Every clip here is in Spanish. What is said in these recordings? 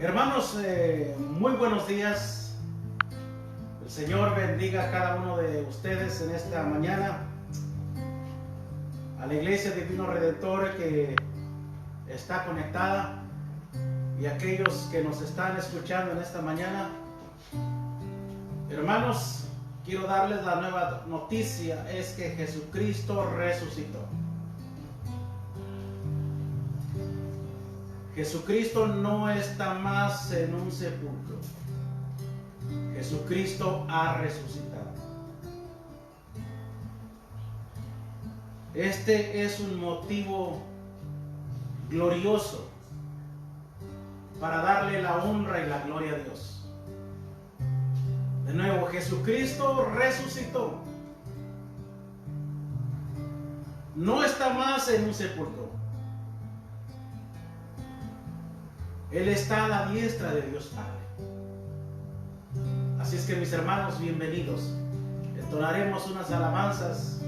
Hermanos, muy buenos días. El Señor bendiga a cada uno de ustedes en esta mañana. A la Iglesia Divino Redentor que está conectada y a aquellos que nos están escuchando en esta mañana. Hermanos, quiero darles la nueva noticia, es que Jesucristo resucitó. Jesucristo no está más en un sepulcro. Jesucristo ha resucitado. Este es un motivo glorioso para darle la honra y la gloria a Dios. De nuevo, Jesucristo resucitó. No está más en un sepulcro. Él está a la diestra de Dios Padre. Así es que, mis hermanos, bienvenidos. Entonaremos unas alabanzas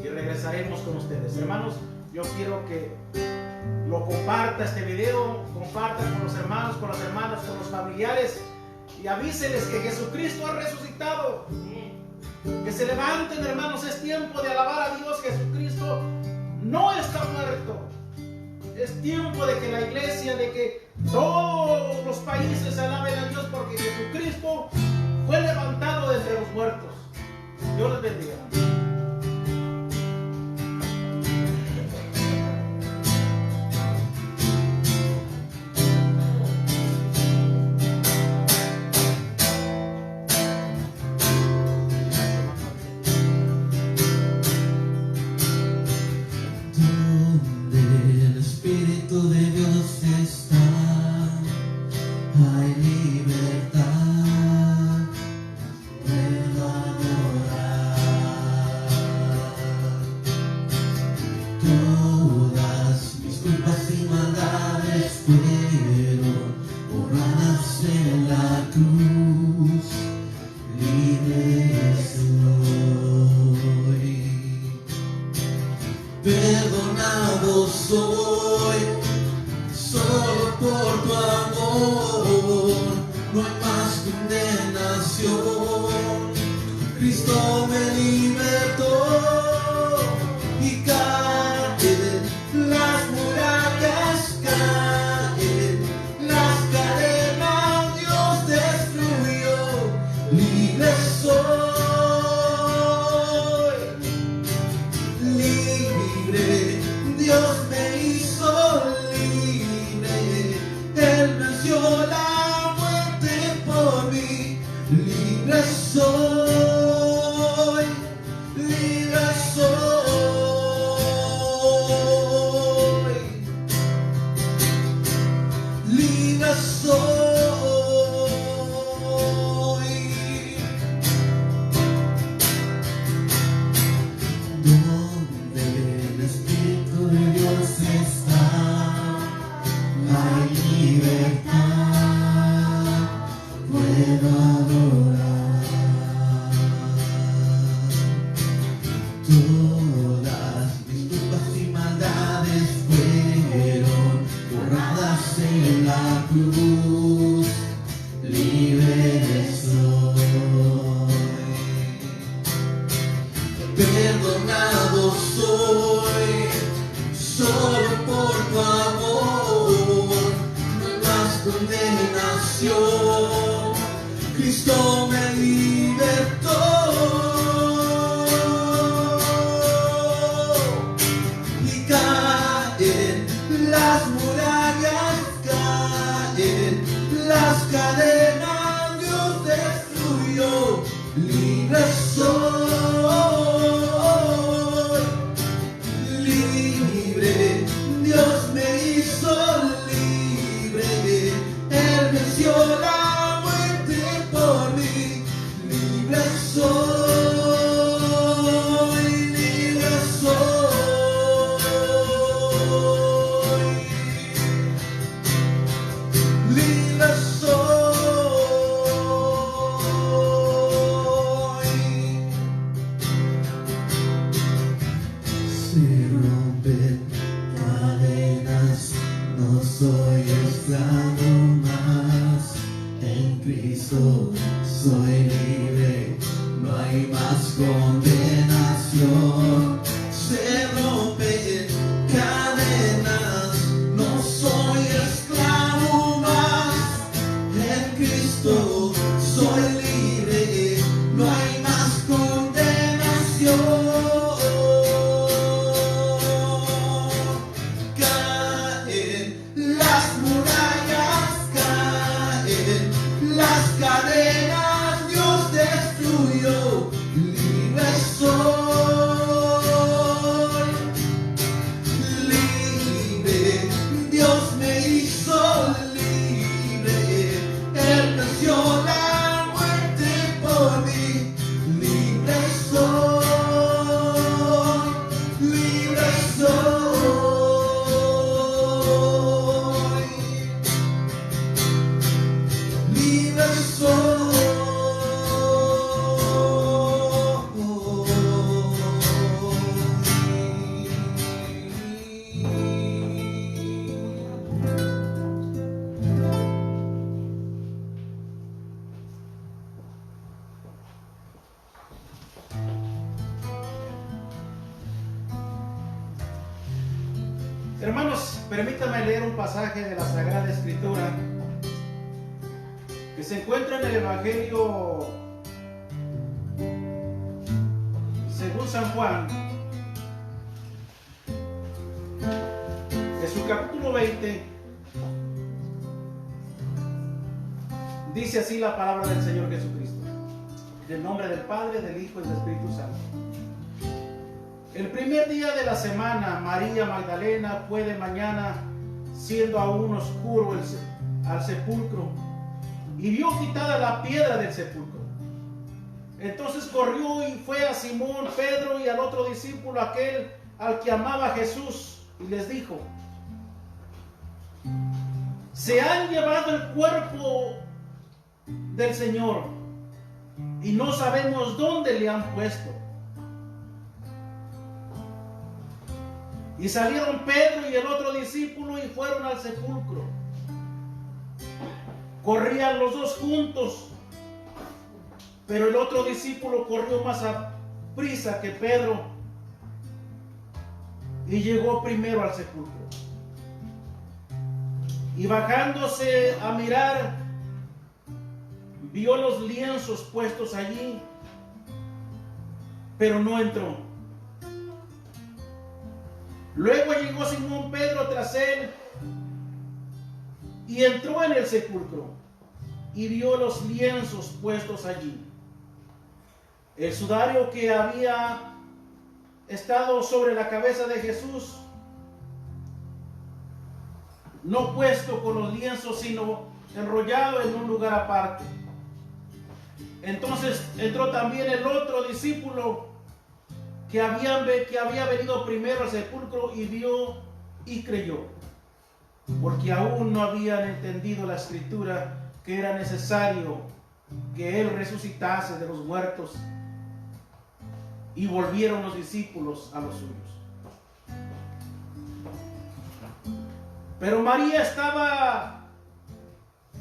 y regresaremos con ustedes. Hermanos, yo quiero que lo comparta este video, comparta con los hermanos, con las hermanas, con los familiares y avíseles que Jesucristo ha resucitado. Que se levanten, hermanos, es tiempo de alabar a Dios. Jesucristo no está muerto. Es tiempo de que la iglesia, de que todos los países alaben a Dios, porque Jesucristo fue levantado de entre los muertos. Dios les bendiga. Perdonado soy, solo por tu amor, no hay más condenación. Cristo me libertó y caen las murallas, caen las cadenas, Dios destruyó, libre soy. Dios me hizo libre, Él venció la muerte por mí. Libre soy, libre soy, libre soy. Perdonado soy, solo por tu amor, no hay más condenación. Cristo me libertó y caen las murallas, caen las cadenas, Dios destruyó. Libre soy. Dios me hizo libre, Él venció la muerte por mí. Cristo soy libre, no hay más condenación. Se rompen cadenas, no soy esclavo más. En Cristo soy libre, no hay más condenación. Caen las murallas, caen las cadenas, Dios destruyó, libre soy, libre, Dios me hizo libre, Él venció la muerte por mí, libre soy, libre soy, libre Hermanos, permítame leer un pasaje de la Sagrada Escritura que se encuentra en el Evangelio según San Juan, de su capítulo 20. Dice así la palabra del Señor Jesucristo, en el nombre del Padre, del Hijo y del Espíritu Santo. El primer día de la semana, María Magdalena fue de mañana, siendo aún oscuro al sepulcro, y vio quitada la piedra del sepulcro. Entonces corrió y fue a Simón, Pedro y al otro discípulo, aquel al que amaba Jesús, y les dijo: se han llevado el cuerpo del Señor y no sabemos dónde le han puesto. Y salieron Pedro y el otro discípulo y fueron al sepulcro. Corrían los dos juntos, pero el otro discípulo corrió más a prisa que Pedro y llegó primero al sepulcro. Y bajándose a mirar, vio los lienzos puestos allí, pero no entró. Luego llegó Simón Pedro tras él y entró en el sepulcro y vio los lienzos puestos allí, el sudario que había estado sobre la cabeza de Jesús, no puesto con los lienzos, sino enrollado en un lugar aparte. Entonces entró también el otro discípulo que había venido primero al sepulcro y vio y creyó, porque aún no habían entendido la escritura que era necesario que él resucitase de los muertos. Y volvieron los discípulos a los suyos. Pero María estaba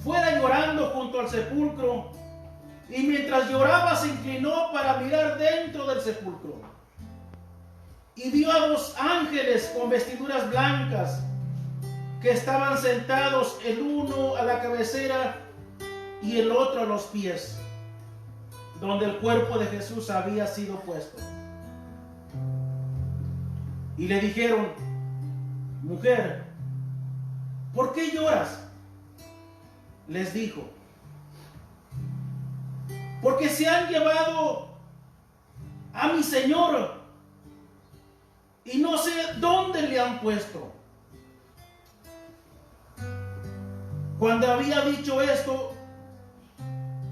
fuera llorando junto al sepulcro, y mientras lloraba se inclinó para mirar dentro del sepulcro. Y vio a dos ángeles con vestiduras blancas que estaban sentados, el uno a la cabecera y el otro a los pies, donde el cuerpo de Jesús había sido puesto. Y le dijeron: mujer, ¿por qué lloras? Les dijo: porque se han llevado a mi Señor y no sé dónde le han puesto. Cuando había dicho esto,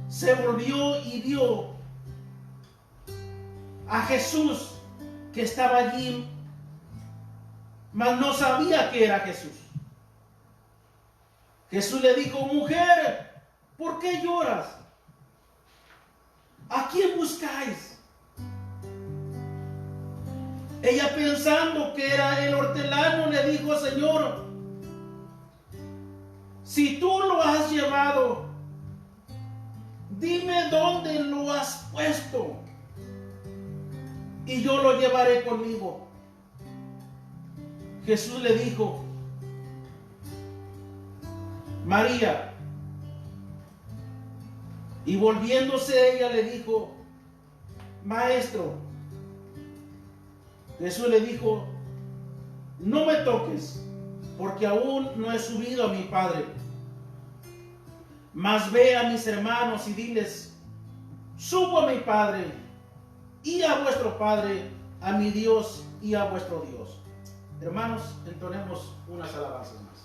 se volvió y vio a Jesús que estaba allí, mas no sabía que era Jesús. Jesús le dijo: mujer, ¿por qué lloras? ¿A quién buscáis? Ella, pensando que era el hortelano, le dijo: Señor, si tú lo has llevado, dime dónde lo has puesto y yo lo llevaré conmigo. Jesús le dijo, María. Y volviéndose ella le dijo, Maestro. Jesús le dijo, no me toques, porque aún no he subido a mi Padre. Mas ve a mis hermanos y diles, subo a mi Padre y a vuestro Padre, a mi Dios y a vuestro Dios. Hermanos, entonemos unas alabanzas más.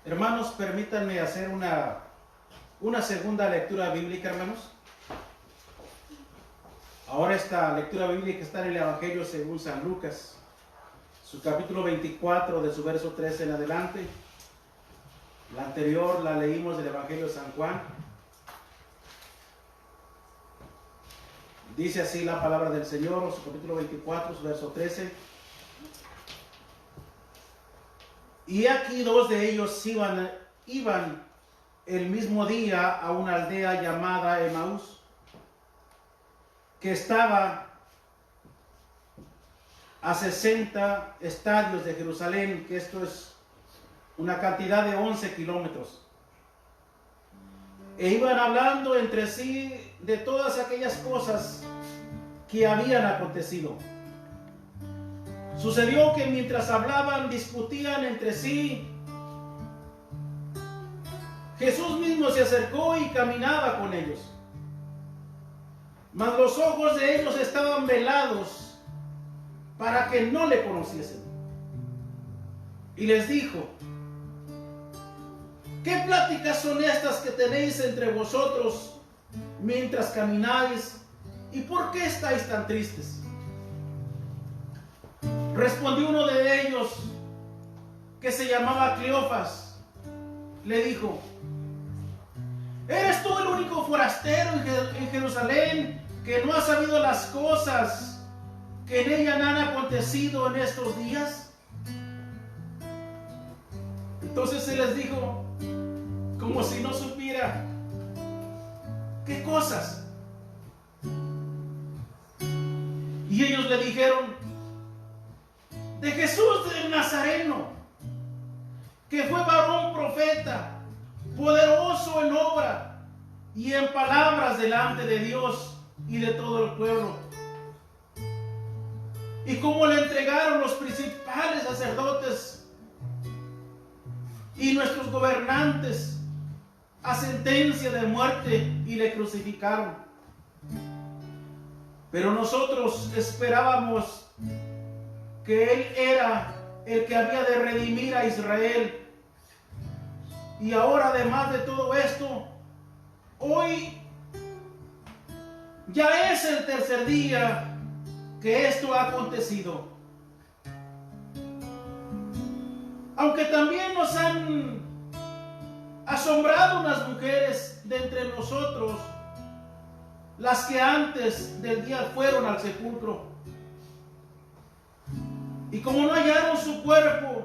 Hermanos, permítanme hacer una segunda lectura bíblica, hermanos. Ahora esta lectura bíblica está en el Evangelio según San Lucas, su capítulo 24, de su verso 13 en adelante. La anterior la leímos del Evangelio de San Juan. Dice así la palabra del Señor, su capítulo 24, su verso 13. Y aquí dos de ellos iban el mismo día a una aldea llamada Emaús, que estaba a 60 estadios de Jerusalén, que esto es una cantidad de 11 kilómetros. E iban hablando entre sí de todas aquellas cosas que habían acontecido. Sucedió que mientras hablaban, discutían entre sí, Jesús mismo se acercó y caminaba con ellos. Mas los ojos de ellos estaban velados para que no le conociesen. Y les dijo: ¿qué pláticas son estas que tenéis entre vosotros mientras camináis? ¿Y por qué estáis tan tristes? Respondió uno de ellos, que se llamaba Cleofas, le dijo: ¿eres tú el único forastero en Jerusalén que no ha sabido las cosas que en ella han acontecido en estos días? Entonces se les dijo, como si no supiera, ¿qué cosas? Y ellos le dijeron: de Jesús del Nazareno, que fue varón profeta, poderoso en obra y en palabras delante de Dios y de todo el pueblo. Y cómo le entregaron los principales sacerdotes y nuestros gobernantes a sentencia de muerte y le crucificaron. Pero nosotros esperábamos que Él era el que había de redimir a Israel. Y ahora, además de todo esto, hoy ya es el tercer día que esto ha acontecido. Aunque también nos han asombrado unas mujeres de entre nosotros, las que antes del día fueron al sepulcro. Y como no hallaron su cuerpo,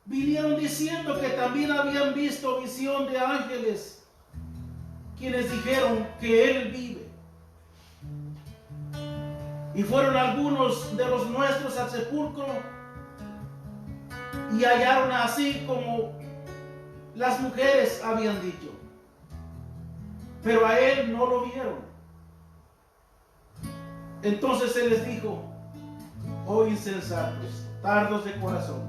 vinieron diciendo que también habían visto visión de ángeles, quienes dijeron que Él vive. Y fueron algunos de los nuestros al sepulcro y hallaron así como las mujeres habían dicho, pero a Él no lo vieron. Entonces se les dijo: oh insensatos, tardos de corazón,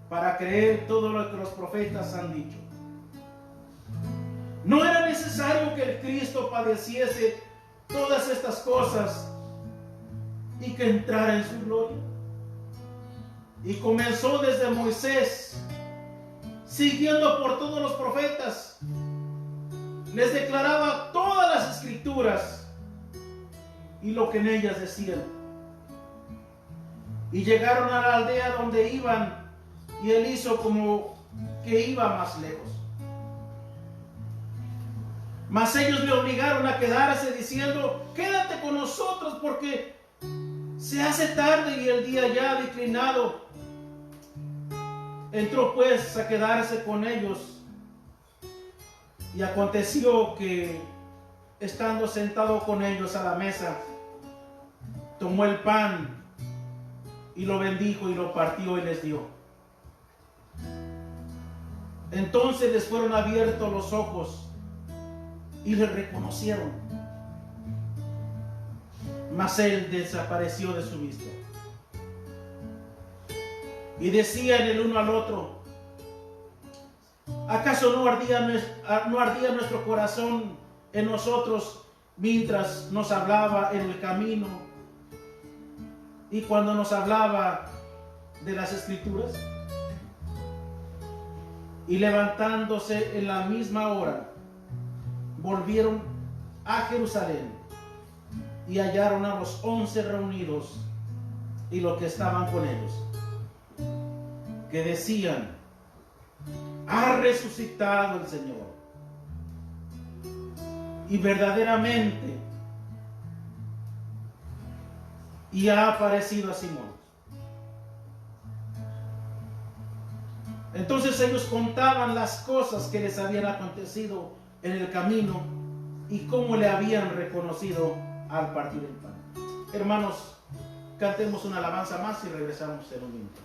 para creer todo lo que los profetas han dicho. ¿No era necesario que el Cristo padeciese todas estas cosas y que entrara en su gloria? Y comenzó desde Moisés, siguiendo por todos los profetas, les declaraba todas las escrituras y lo que en ellas decían. Y llegaron a la aldea donde iban, y Él hizo como que iba más lejos. Mas ellos le obligaron a quedarse, diciendo: quédate con nosotros, porque se hace tarde y el día ya ha declinado. Entró pues a quedarse con ellos. Y aconteció que, estando sentado con ellos a la mesa, tomó el pan y lo bendijo y lo partió y les dio. Entonces les fueron abiertos los ojos y le reconocieron. Mas Él desapareció de su vista. Y decían el uno al otro: ¿acaso no ardía nuestro corazón en nosotros mientras nos hablaba en el camino y cuando nos hablaba de las Escrituras? Y levantándose en la misma hora, volvieron a Jerusalén y hallaron a los 11 reunidos y los que estaban con ellos, que decían: ha resucitado el Señor, y verdaderamente, y ha aparecido a Simón. Entonces ellos contaban las cosas que les habían acontecido en el camino y cómo le habían reconocido al partir el pan. Hermanos, cantemos una alabanza más y regresamos en un minuto.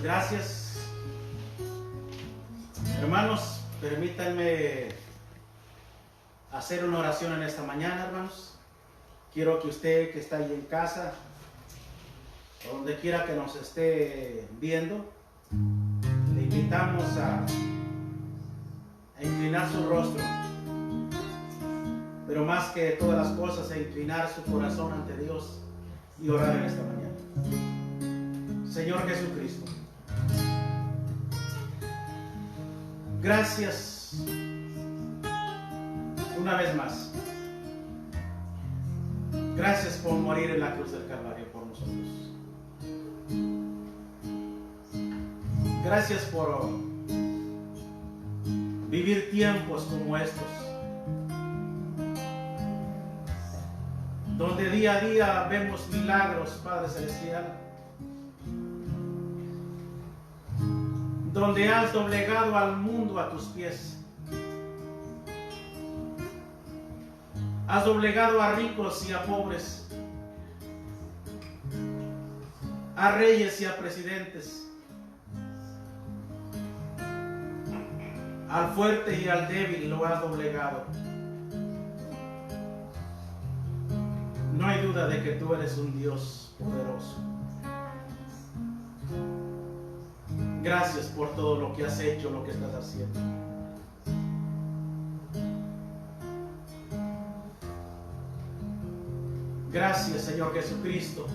Gracias. Hermanos, permítanme hacer una oración en esta mañana, hermanos. Quiero que usted que está ahí en casa, o donde quiera que nos esté viendo, le invitamos a inclinar su rostro, pero más que todas las cosas, a inclinar su corazón ante Dios y orar en esta mañana. Señor Jesucristo, gracias una vez más. Gracias por morir en la cruz del Calvario por nosotros. Gracias por vivir tiempos como estos, donde día a día vemos milagros, Padre Celestial, donde has doblegado al mundo a tus pies, has doblegado a ricos y a pobres, a reyes y a presidentes, al fuerte y al débil lo has doblegado. No hay duda de que tú eres un Dios poderoso. Gracias por todo lo que has hecho, lo que estás haciendo. Gracias, Señor Jesucristo,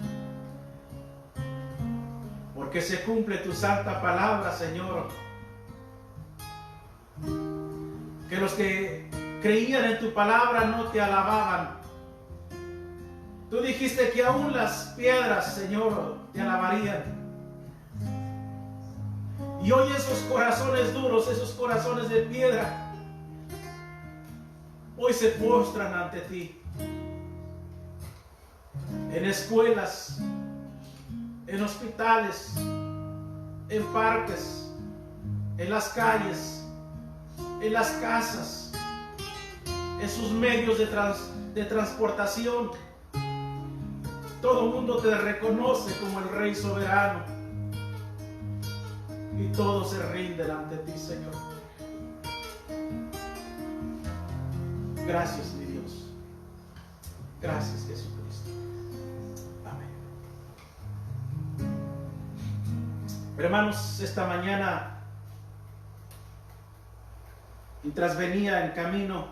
porque se cumple tu santa palabra, Señor. Que los que creían en tu palabra no te alababan. Tú dijiste que aún las piedras, Señor, te alabarían. Y hoy esos corazones duros, esos corazones de piedra, hoy se postran ante ti. En escuelas, en hospitales, en parques, en las calles, en las casas, en sus medios de transportación. Todo el mundo te reconoce como el Rey soberano y todo se rinde ante ti, Señor. Gracias, mi Dios. Gracias, Jesucristo. Amén. Hermanos, esta mañana, mientras venía en camino,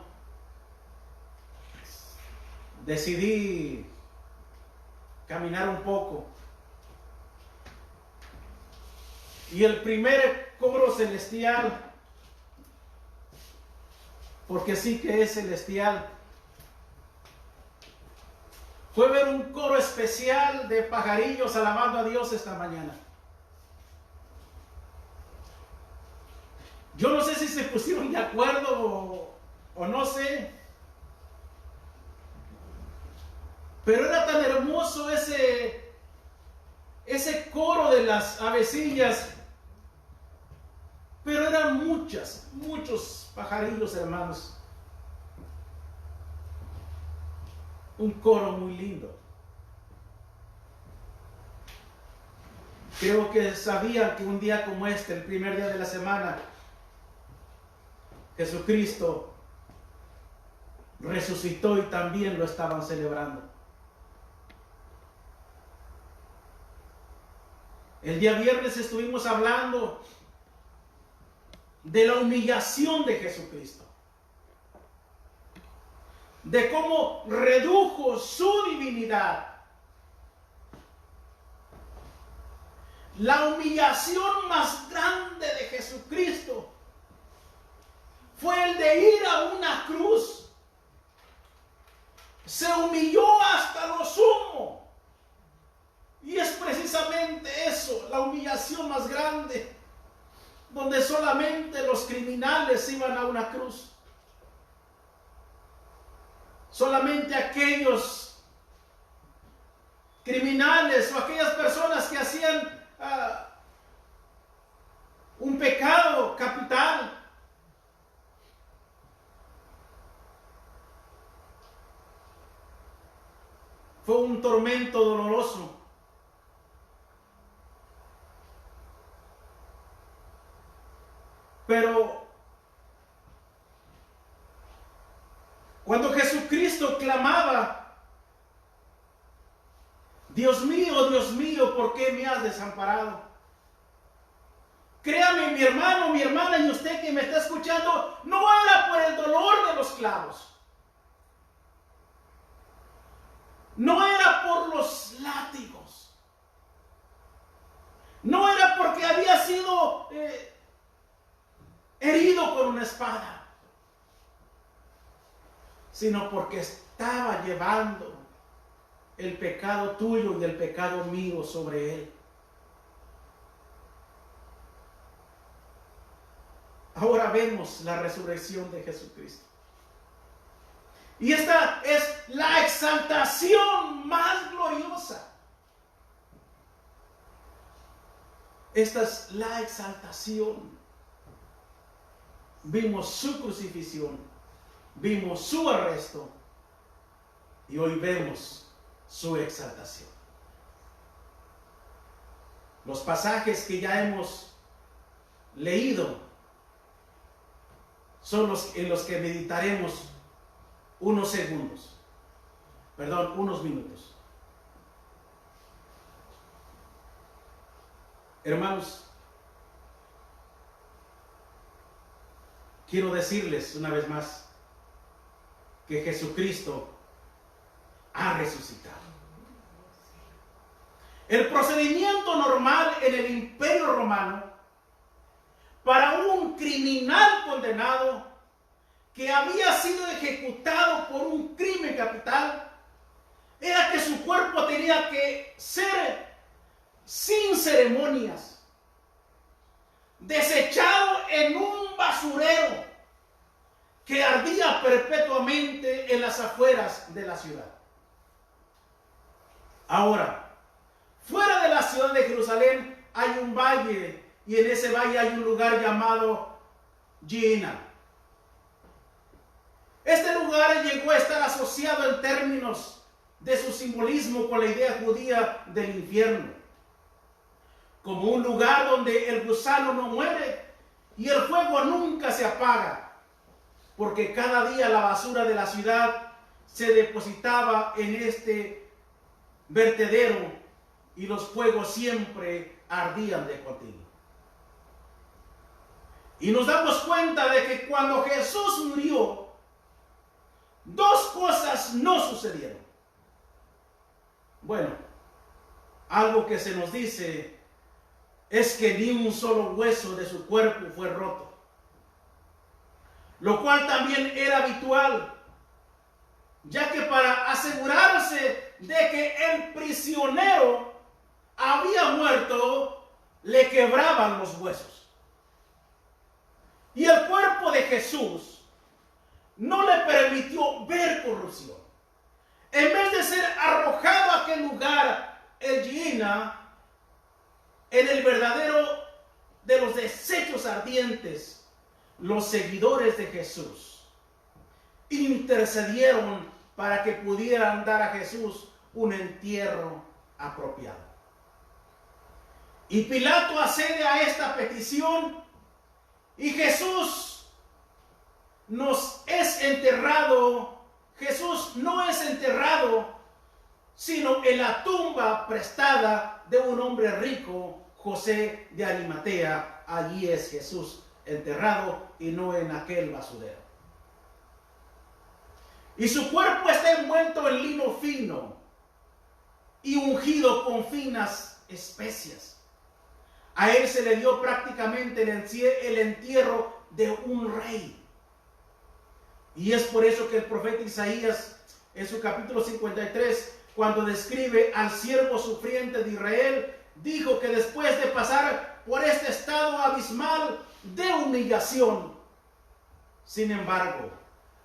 decidí caminar un poco. Y el primer coro celestial, porque sí que es celestial, fue ver un coro especial de pajarillos alabando a Dios esta mañana. Yo no sé si se pusieron de acuerdo o no sé, pero era tan hermoso ese coro de las avecillas. Pero eran muchos pajarillos, hermanos. Un coro muy lindo. Creo que sabían que un día como este, el primer día de la semana, Jesucristo resucitó y también lo estaban celebrando. El día viernes estuvimos hablando de la humillación de Jesucristo, de cómo redujo su divinidad. La humillación más grande de Jesucristo fue el de ir a una cruz. Se humilló hasta lo sumo. Y es precisamente eso, la humillación más grande, donde solamente los criminales iban a una cruz. Solamente aquellos criminales o aquellas personas que hacían un pecado capital, fue un tormento doloroso. Pero cuando Jesucristo clamaba, Dios mío, ¿por qué me has desamparado? Créame, mi hermano, mi hermana y usted que me está escuchando, no era por el dolor de los clavos. No era por los látigos. No era porque había sido herido con una espada, sino porque estaba llevando el pecado tuyo y el pecado mío sobre él. Ahora vemos la resurrección de Jesucristo. Y esta es la exaltación más gloriosa. Esta es la exaltación. Vimos su crucifixión, vimos su arresto y hoy vemos su exaltación. Los pasajes que ya hemos leído son los en los que meditaremos unos minutos. Hermanos, quiero decirles una vez más que Jesucristo ha resucitado. El procedimiento normal en el Imperio Romano para un criminal condenado que había sido ejecutado por un crimen capital era que su cuerpo tenía que ser sin ceremonias, desechado en un basurero que ardía perpetuamente en las afueras de la ciudad. Ahora, fuera de la ciudad de Jerusalén hay un valle, y en ese valle hay un lugar llamado Gehenna. Este lugar llegó a estar asociado en términos de su simbolismo con la idea judía del infierno, como un lugar donde el gusano no muere y el fuego nunca se apaga, porque cada día la basura de la ciudad se depositaba en este vertedero y los fuegos siempre ardían de continuo. Y nos damos cuenta de que cuando Jesús murió, dos cosas no sucedieron. Bueno, algo que se nos dice es que ni un solo hueso de su cuerpo fue roto, lo cual también era habitual, ya que para asegurarse de que el prisionero había muerto, le quebraban los huesos. Y el cuerpo de Jesús no le permitió ver corrupción. En vez de ser arrojado a aquel lugar, el Gehenna, en el verdadero de los desechos ardientes, los seguidores de Jesús intercedieron para que pudieran dar a Jesús un entierro apropiado. Y Pilato accede a esta petición y Jesús nos es enterrado. Jesús no es enterrado, sino en la tumba prestada de un hombre rico, José de Arimatea. Allí es Jesús enterrado y no en aquel basurero. Y su cuerpo está envuelto en lino fino y ungido con finas especias. A él se le dio prácticamente el entierro de un rey. Y es por eso que el profeta Isaías, en su capítulo 53, cuando describe al siervo sufriente de Israel, dijo que después de pasar por este estado abismal de humillación, sin embargo,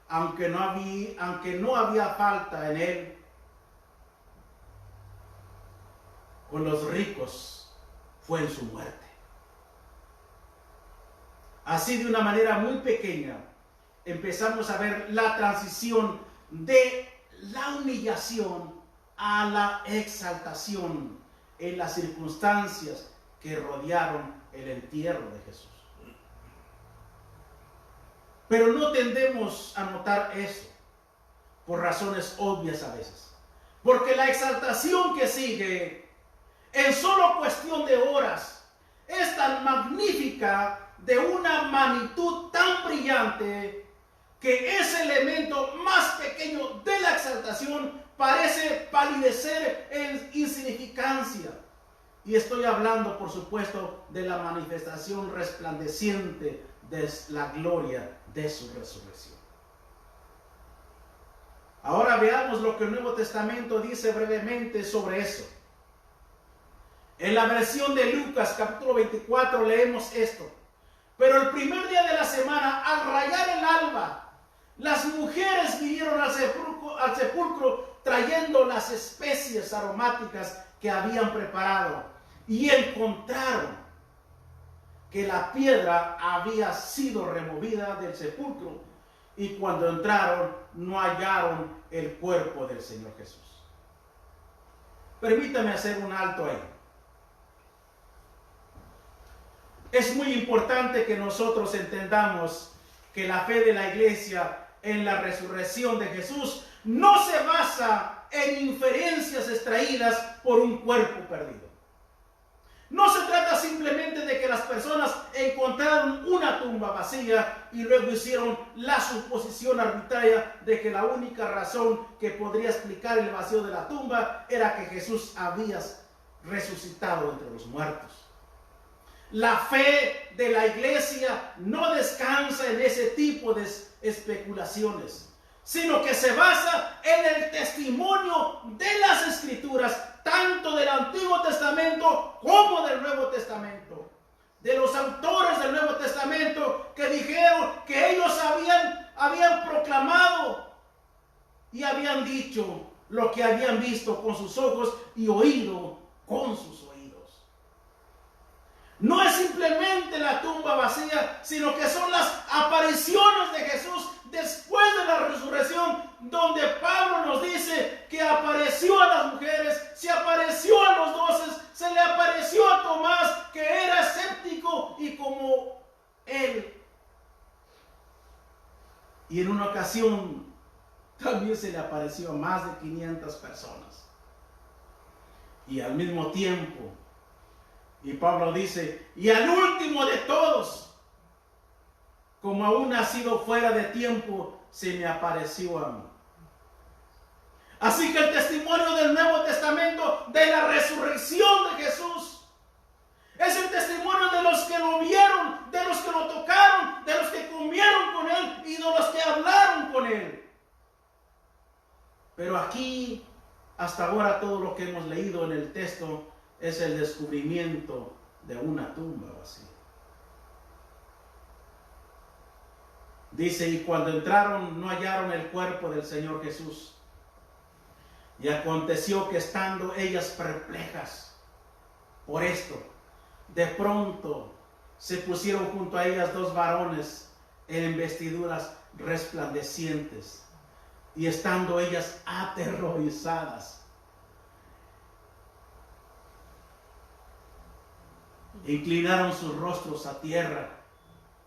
aunque no había falta en él, con los ricos fue en su muerte. Así, de una manera muy pequeña, empezamos a ver la transición de la humillación a la exaltación en las circunstancias que rodearon el entierro de Jesús. Pero no tendemos a notar eso por razones obvias a veces, porque la exaltación que sigue en solo cuestión de horas es tan magnífica, de una magnitud tan brillante, que ese elemento más pequeño de la exaltación parece palidecer en insignificancia, Y estoy hablando, por supuesto, de la manifestación resplandeciente de la gloria de su resurrección. Ahora veamos lo que el Nuevo Testamento dice brevemente sobre eso. En la versión de Lucas, capítulo 24, leemos esto. Pero el primer día de la semana, al rayar el alba, las mujeres vinieron al sepulcro trayendo las especies aromáticas que habían preparado. Y encontraron que la piedra había sido removida del sepulcro, y cuando entraron no hallaron el cuerpo del Señor Jesús. Permítame hacer un alto ahí. Es muy importante que nosotros entendamos que la fe de la iglesia en la resurrección de Jesús no se basa en inferencias extraídas por un cuerpo perdido. No se trata simplemente de que las personas encontraron una tumba vacía y luego hicieron la suposición arbitraria de que la única razón que podría explicar el vacío de la tumba era que Jesús había resucitado entre los muertos. La fe de la iglesia no descansa en ese tipo de especulaciones, sino que se basa en el testimonio de las Escrituras, tanto del Antiguo Testamento como del Nuevo Testamento. De los autores del Nuevo Testamento que dijeron que ellos habían proclamado y habían dicho lo que habían visto con sus ojos y oído con sus oídos. No es simplemente la tumba vacía, sino que son las apariciones de Jesús después de la resurrección, donde Pablo nos dice que apareció a las mujeres, se apareció a los 12, se le apareció a Tomás, que era escéptico y como él. Y en una ocasión también se le apareció a más de 500 personas. Y al mismo tiempo, y Pablo dice, y al último de todos, como aún nacido fuera de tiempo, se me apareció a mí. Así que el testimonio del Nuevo Testamento de la resurrección de Jesús es el testimonio de los que lo vieron, de los que lo tocaron, de los que comieron con él y de los que hablaron con él. Pero aquí, hasta ahora, todo lo que hemos leído en el texto es el descubrimiento de una tumba vacía. Dice, y cuando entraron no hallaron el cuerpo del Señor Jesús. Y aconteció que estando ellas perplejas por esto, de pronto se pusieron junto a ellas dos varones en vestiduras resplandecientes. Y estando ellas aterrorizadas, inclinaron sus rostros a tierra.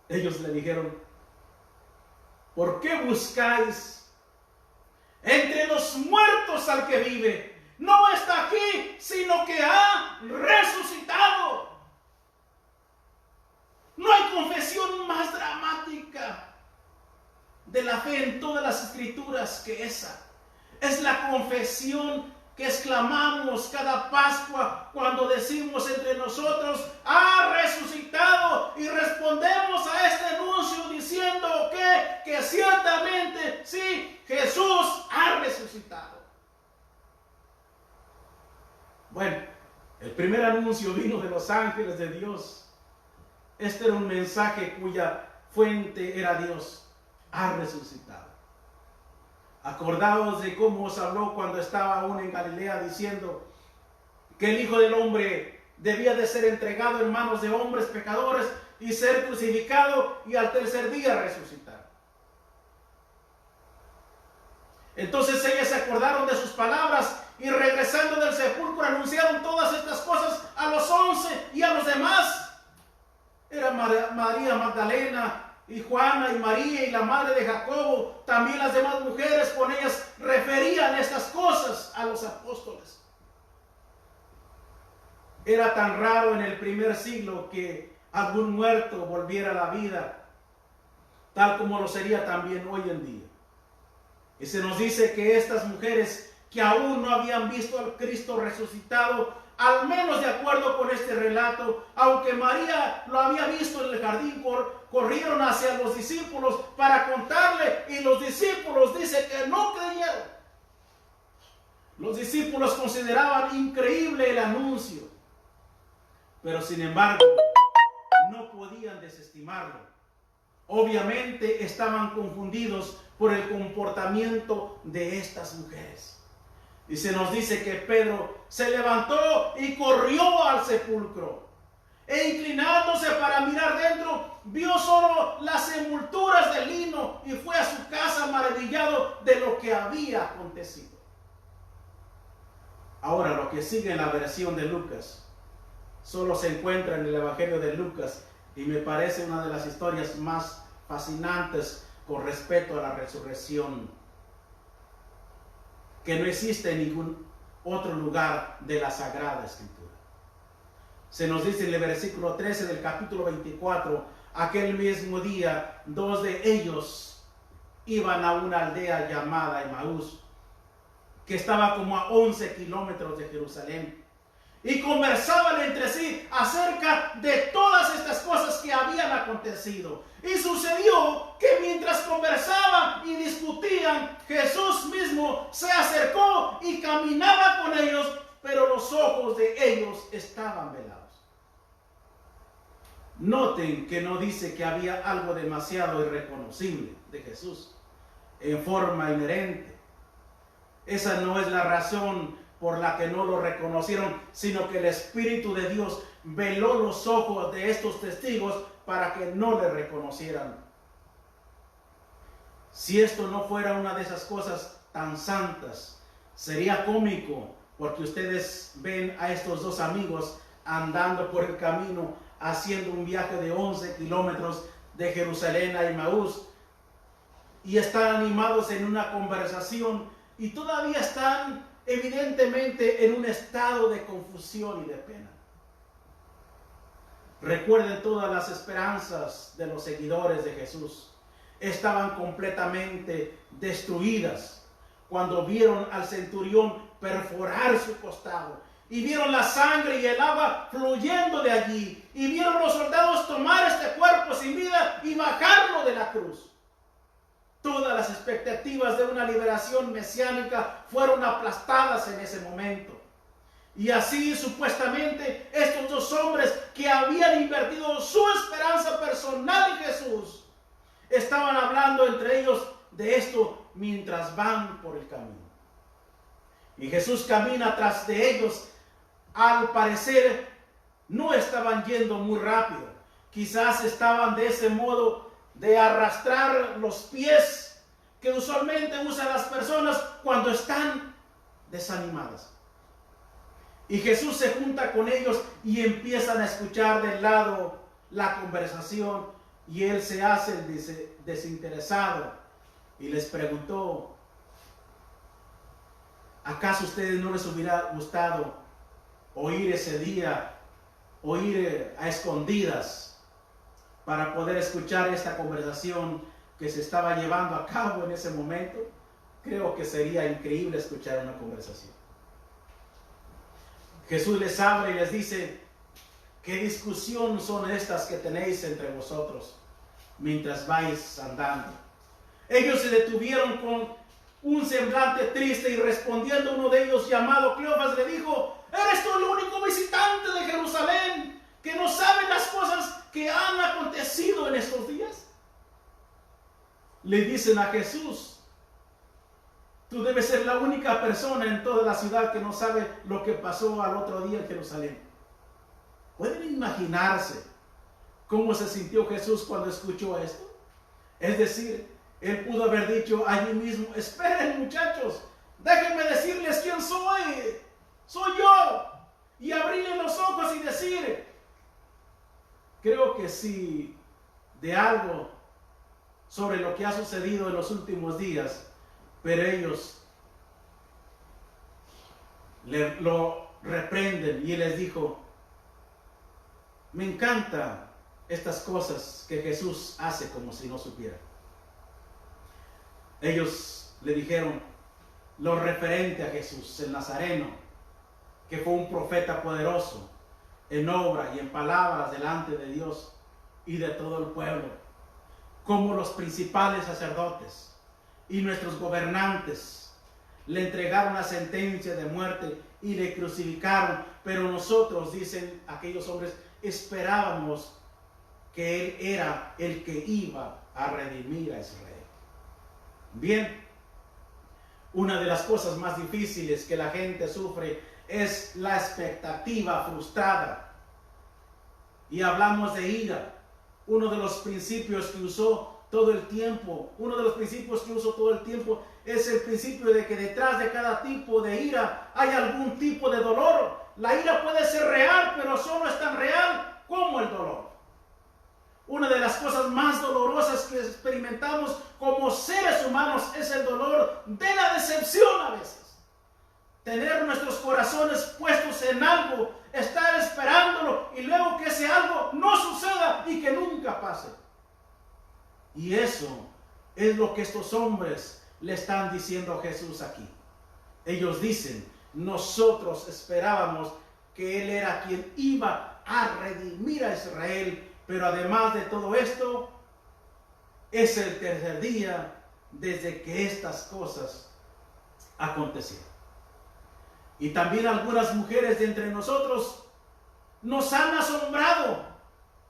Ellos le dijeron, ¿por qué buscáis entre los muertos al que vive? No está aquí, sino que ha resucitado. No hay confesión más dramática de la fe en todas las Escrituras que esa. Es la confesión que exclamamos cada Pascua cuando decimos entre nosotros, ha resucitado, y respondemos a este anuncio diciendo que ciertamente sí, Jesús ha resucitado. Bueno, el primer anuncio vino de los ángeles de Dios. Este era un mensaje cuya fuente era Dios. Ha resucitado. Acordaos de cómo os habló cuando estaba aún en Galilea, diciendo que el Hijo del Hombre debía de ser entregado en manos de hombres pecadores y ser crucificado y al tercer día resucitar. Entonces ellas se acordaron de sus palabras y regresando del sepulcro anunciaron todas estas cosas a los 11 y a los demás. Era María Magdalena y Juana y María y la madre de Jacobo, también las demás mujeres, con ellas referían estas cosas a los apóstoles. Era tan raro en el primer siglo que algún muerto volviera a la vida, tal como lo sería también hoy en día. Y se nos dice que estas mujeres que aún no habían visto al Cristo resucitado, al menos de acuerdo con este relato, aunque María lo había visto en el jardín, corrieron hacia los discípulos para contarle, y los discípulos dicen que no creyeron. Los discípulos consideraban increíble el anuncio, pero sin embargo no podían desestimarlo. Obviamente estaban confundidos por el comportamiento de estas mujeres. Y se nos dice que Pedro se levantó y corrió al sepulcro. E inclinándose para mirar dentro, vio solo las envolturas de lino y fue a su casa maravillado de lo que había acontecido. Ahora, lo que sigue en la versión de Lucas solo se encuentra en el Evangelio de Lucas, y me parece una de las historias más fascinantes con respecto a la resurrección, que no existe en ningún otro lugar de la Sagrada Escritura. Se nos dice en el versículo 13 del capítulo 24, aquel mismo día, 2 de ellos iban a una aldea llamada Emaús, que estaba como a 11 kilómetros de Jerusalén, y conversaban entre sí acerca de todas estas cosas que habían acontecido. Y sucedió que mientras conversaban y discutían, Jesús mismo se acercó y caminaba con ellos, pero los ojos de ellos estaban velados. Noten que no dice que había algo demasiado irreconocible de Jesús en forma inherente. Esa no es la razón por la que no lo reconocieron, sino que el Espíritu de Dios veló los ojos de estos testigos para que no le reconocieran. Si esto no fuera una de esas cosas tan santas, sería cómico, porque ustedes ven a estos dos amigos andando por el camino, haciendo un viaje de 11 kilómetros de Jerusalén a Emaús, y están animados en una conversación, y todavía están evidentemente en un estado de confusión y de pena. Recuerden, todas las esperanzas de los seguidores de Jesús estaban completamente destruidas cuando vieron al centurión perforar su costado, y vieron la sangre y el agua fluyendo de allí, y vieron los soldados tomar este cuerpo sin vida y bajarlo de la cruz. Todas las expectativas de una liberación mesiánica fueron aplastadas en ese momento. Y así, supuestamente, estos dos hombres que habían invertido su esperanza personal en Jesús, estaban hablando entre ellos de esto mientras van por el camino. Y Jesús camina tras de ellos. Al parecer, no estaban yendo muy rápido. Quizás estaban de ese modo de arrastrar los pies que usualmente usan las personas cuando están desanimadas. Y Jesús se junta con ellos y empiezan a escuchar del lado la conversación, y él se hace el desinteresado y les preguntó: ¿acaso a ustedes no les hubiera gustado oír ese día, oír a escondidas, para poder escuchar esta conversación que se estaba llevando a cabo en ese momento? Creo que sería increíble escuchar una conversación. Jesús les habla y les dice: ¿qué discusión son estas que tenéis entre vosotros mientras vais andando? Ellos se detuvieron con un semblante triste, y respondiendo uno de ellos, llamado Cleofas, le dijo: ¿eres tú el único visitante de Jerusalén que no sabe las cosas que han acontecido en estos días? Le dicen a Jesús: tú debes ser la única persona en toda la ciudad que no sabe lo que pasó al otro día en Jerusalén. ¿Pueden imaginarse cómo se sintió Jesús cuando escuchó esto? Es decir, él pudo haber dicho allí mismo: esperen, muchachos, déjenme decirles quién soy. Soy yo. Y abrirle los ojos y decir. Creo que si de algo sobre lo que ha sucedido en los últimos días, pero ellos lo reprenden, y él les dijo: me encantan estas cosas que Jesús hace como si no supiera. Ellos le dijeron lo referente a Jesús, el Nazareno, que fue un profeta poderoso en obra y en palabras delante de Dios y de todo el pueblo, como los principales sacerdotes y nuestros gobernantes le entregaron la sentencia de muerte y le crucificaron, pero nosotros, dicen aquellos hombres, esperábamos que Él era el que iba a redimir a Israel. Bien, una de las cosas más difíciles que la gente sufre es la expectativa frustrada. Y hablamos de ira, uno de los principios que usó todo el tiempo, es el principio de que detrás de cada tipo de ira hay algún tipo de dolor. La ira puede ser real, pero solo es tan real como el dolor. Una de las cosas más dolorosas que experimentamos como seres humanos es el dolor de la decepción a veces. Tener nuestros corazones puestos en algo, estar esperándolo y luego que ese algo no suceda y que nunca pase. Y eso es lo que estos hombres le están diciendo a Jesús aquí. Ellos dicen, nosotros esperábamos que Él era quien iba a redimir a Israel, pero además de todo esto, es el tercer día desde que estas cosas acontecieron. Y también algunas mujeres de entre nosotros nos han asombrado,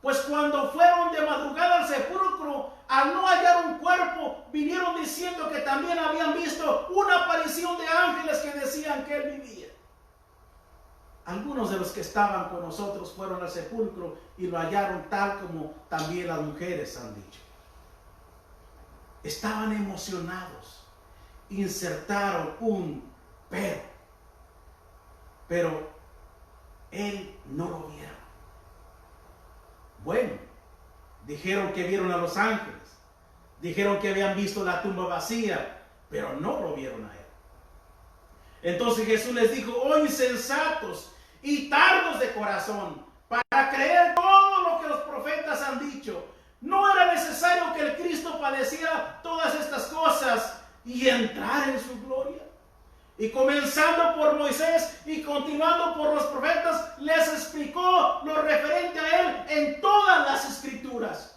pues cuando fueron de madrugada al sepulcro, al no hallar un cuerpo, vinieron diciendo que también habían visto una aparición de ángeles que decían que Él vivía. Algunos de los que estaban con nosotros fueron al sepulcro y lo hallaron tal como también las mujeres han dicho. Estaban emocionados, insertaron un pero Él no lo vieron. Bueno, dijeron que vieron a los ángeles, dijeron que habían visto la tumba vacía, pero no lo vieron a Él. Entonces Jesús les dijo, oh insensatos y tardos de corazón, para creer todo lo que los profetas han dicho. ¿No era necesario que el Cristo padeciera todas estas cosas y entrar en su gloria? Y comenzando por Moisés y continuando por los profetas, les explicó lo referente a Él en todas las escrituras.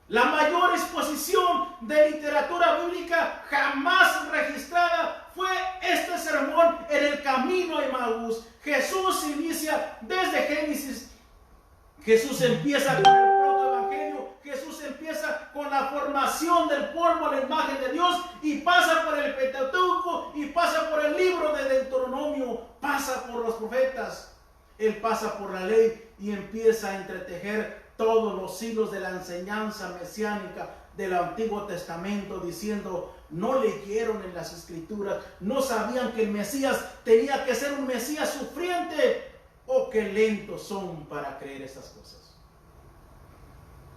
La mayor exposición de literatura bíblica jamás registrada fue este sermón en el camino a Emaús. Jesús inicia desde Génesis. Jesús empieza con el protoevangelio. Jesús empieza con la formación del polvo a la imagen de Dios y pasa por el Pentateuco y pasa por el libro de Deuteronomio, pasa por los profetas. Él pasa por la ley y empieza a entretejer todos los hilos de la enseñanza mesiánica del Antiguo Testamento, diciendo, no leyeron en las Escrituras, no sabían que el Mesías tenía que ser un Mesías sufriente. Oh, qué lentos son para creer estas cosas.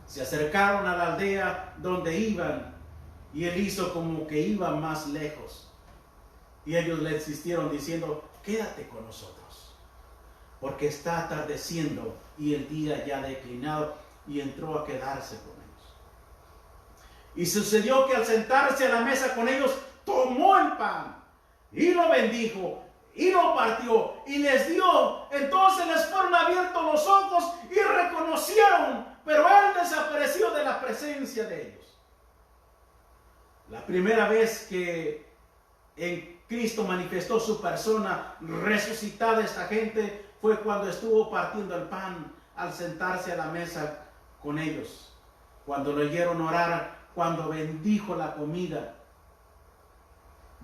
Se acercaron a la aldea donde iban y Él hizo como que iba más lejos. Y ellos le insistieron diciendo, quédate con nosotros, porque está atardeciendo y el día ya ha declinado, y entró a quedarse con ellos. Y sucedió que al sentarse a la mesa con ellos, tomó el pan y lo bendijo y lo partió y les dio. Entonces les fueron abiertos los ojos y reconocieron, pero Él desapareció de la presencia de ellos. La primera vez que en Cristo manifestó su persona resucitada esta gente fue cuando estuvo partiendo el pan al sentarse a la mesa con ellos, cuando lo oyeron orar, cuando bendijo la comida.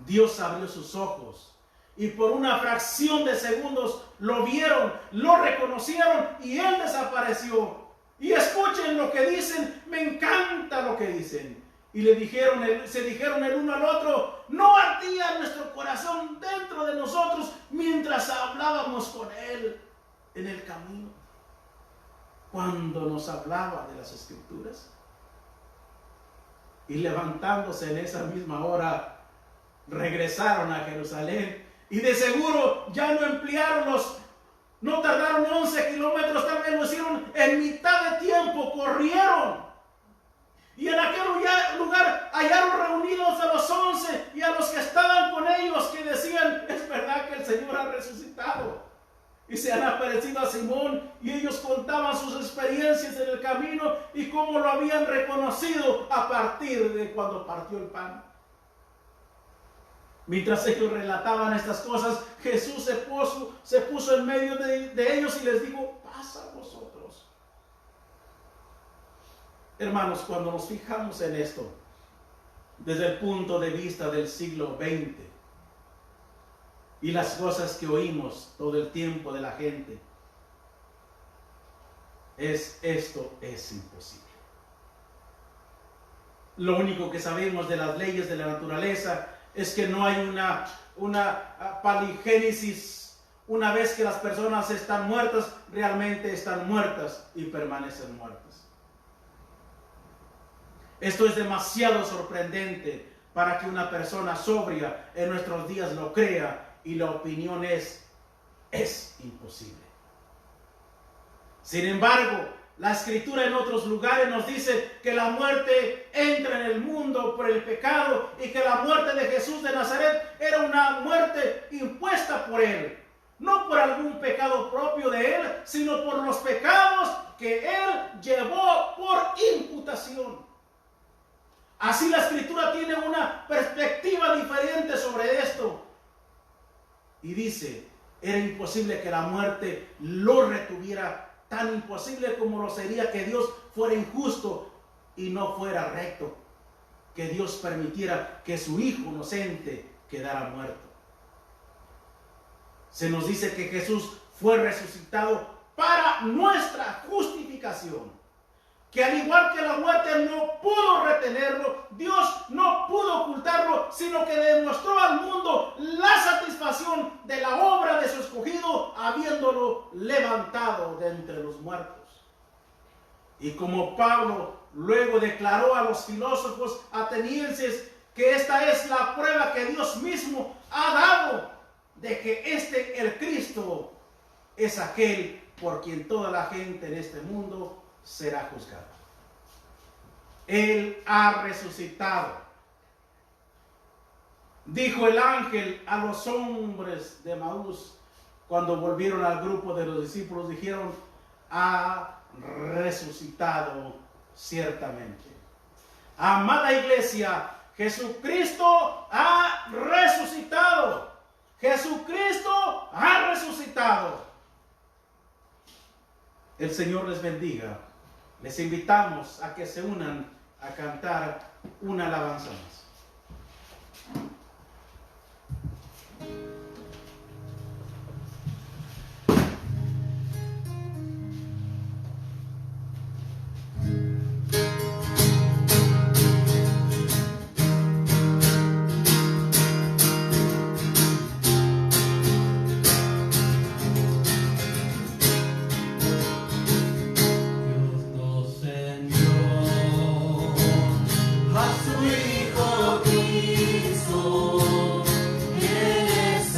Dios abrió sus ojos y por una fracción de segundos lo vieron, lo reconocieron y Él desapareció. Y escuchen lo que dicen, me encanta lo que dicen. Y se dijeron el uno al otro, no ardía nuestro corazón dentro de nosotros mientras hablábamos con Él en el camino, cuando nos hablaba de las Escrituras. Y levantándose en esa misma hora, regresaron a Jerusalén. Y de seguro ya no emplearon no tardaron 11 kilómetros, tal vez lo hicieron en mitad de tiempo, corrieron. Y en aquel lugar hallaron reunidos a los 11 y a los que estaban con ellos, que decían: es verdad que el Señor ha resucitado. Y se han aparecido a Simón, y ellos contaban sus experiencias en el camino y cómo lo habían reconocido a partir de cuando partió el pan. Mientras ellos relataban estas cosas, Jesús se puso en medio de ellos y les dijo: paz a vosotros. Hermanos, cuando nos fijamos en esto, desde el punto de vista del siglo XX, y las cosas que oímos todo el tiempo de la gente, esto es imposible. Lo único que sabemos de las leyes de la naturaleza es que no hay una paligénesis. Una vez que las personas están muertas, realmente están muertas y permanecen muertas. Esto es demasiado sorprendente para que una persona sobria en nuestros días lo crea, y la opinión es imposible. Sin embargo, la Escritura en otros lugares nos dice que la muerte entra en el mundo por el pecado, y que la muerte de Jesús de Nazaret era una muerte impuesta por Él, no por algún pecado propio de Él, sino por los pecados que Él llevó por imputación. Así la Escritura tiene una perspectiva diferente sobre esto. Y dice: era imposible que la muerte lo retuviera, tan imposible como lo sería que Dios fuera injusto y no fuera recto, que Dios permitiera que su Hijo inocente quedara muerto. Se nos dice que Jesús fue resucitado para nuestra justificación, que al igual que la muerte no pudo retenerlo, Dios no pudo ocultarlo, sino que demostró al mundo la satisfacción de la obra de su escogido, habiéndolo levantado de entre los muertos. Y como Pablo luego declaró a los filósofos atenienses que esta es la prueba que Dios mismo ha dado de que el Cristo, es aquel por quien toda la gente en este mundo será juzgado. Él ha resucitado. Dijo el ángel a los hombres de Emaús cuando volvieron al grupo de los discípulos, dijeron: ha resucitado ciertamente. Amada iglesia, Jesucristo ha resucitado. Jesucristo ha resucitado. El Señor les bendiga. Les invitamos a que se unan a cantar una alabanza más. Hijo Cristo, Él es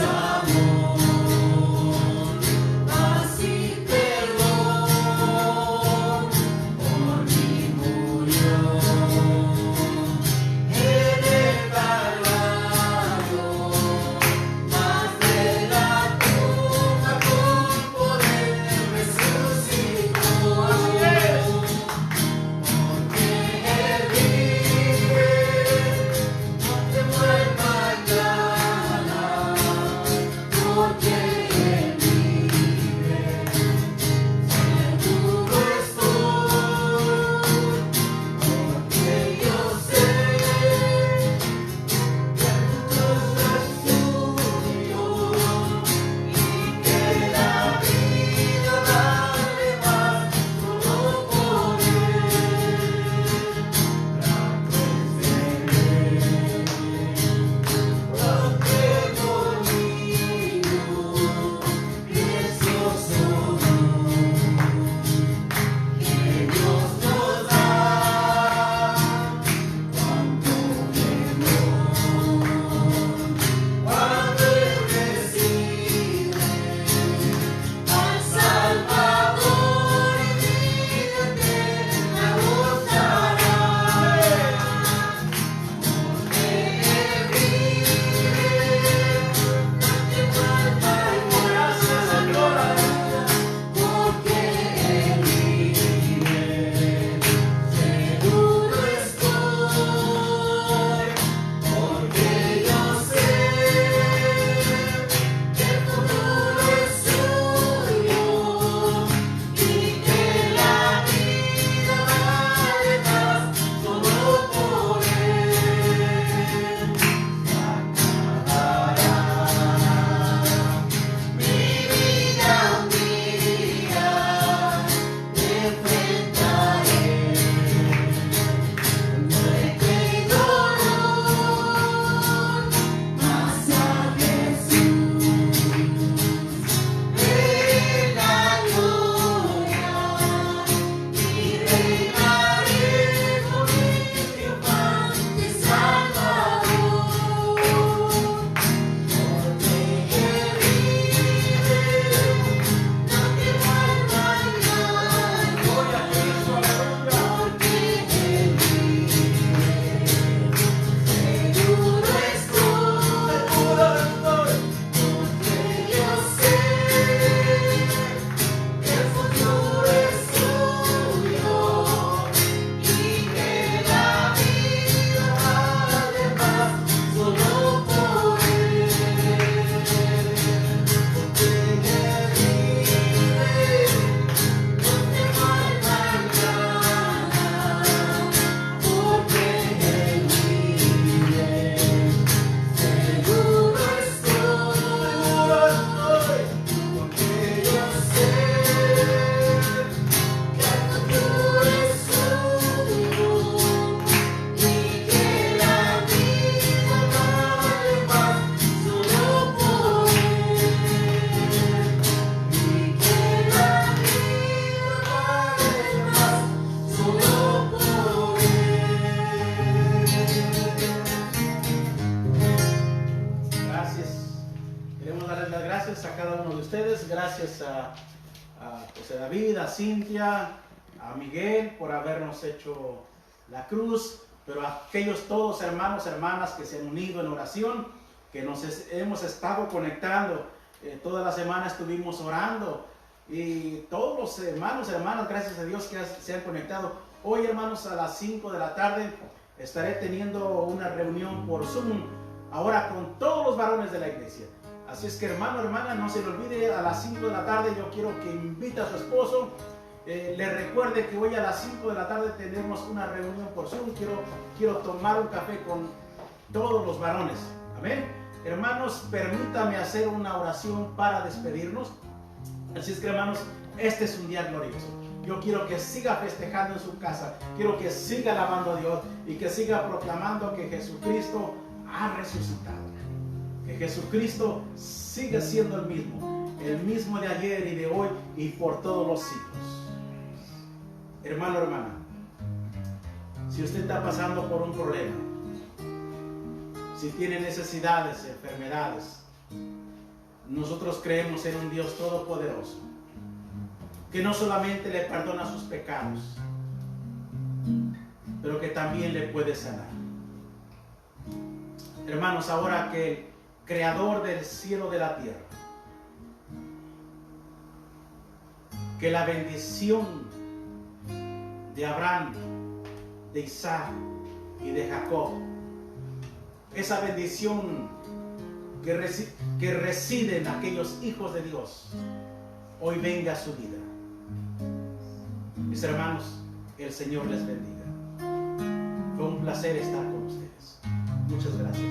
de ustedes, gracias a José David, a Cintia, a Miguel por habernos hecho la cruz, pero a aquellos todos hermanos, hermanas que se han unido en oración, que nos hemos estado conectando, toda la semana estuvimos orando, y todos los hermanos, hermanas, gracias a Dios que se han conectado. Hoy, hermanos, a las 5 de la tarde estaré teniendo una reunión por Zoom, ahora con todos los varones de la iglesia. Así es que, hermano, hermana, no se le olvide, a las 5 de la tarde yo quiero que invite a su esposo. Le recuerde que hoy a las 5 de la tarde tenemos una reunión por Zoom. Quiero tomar un café con todos los varones. Amén. Hermanos, permítame hacer una oración para despedirnos. Así es que, hermanos, este es un día glorioso. Yo quiero que siga festejando en su casa. Quiero que siga alabando a Dios y que siga proclamando que Jesucristo ha resucitado. Que Jesucristo sigue siendo el mismo de ayer y de hoy y por todos los siglos. Hermano, hermana, si usted está pasando por un problema, si tiene necesidades, enfermedades, nosotros creemos en un Dios todopoderoso, que no solamente le perdona sus pecados, pero que también le puede sanar. Hermanos, ahora que el Creador del cielo y de la tierra, que la bendición de Abraham, de Isaac y de Jacob, esa bendición que reside en aquellos hijos de Dios, hoy venga a su vida. Mis hermanos, el Señor les bendiga. Fue un placer estar con ustedes. Muchas gracias.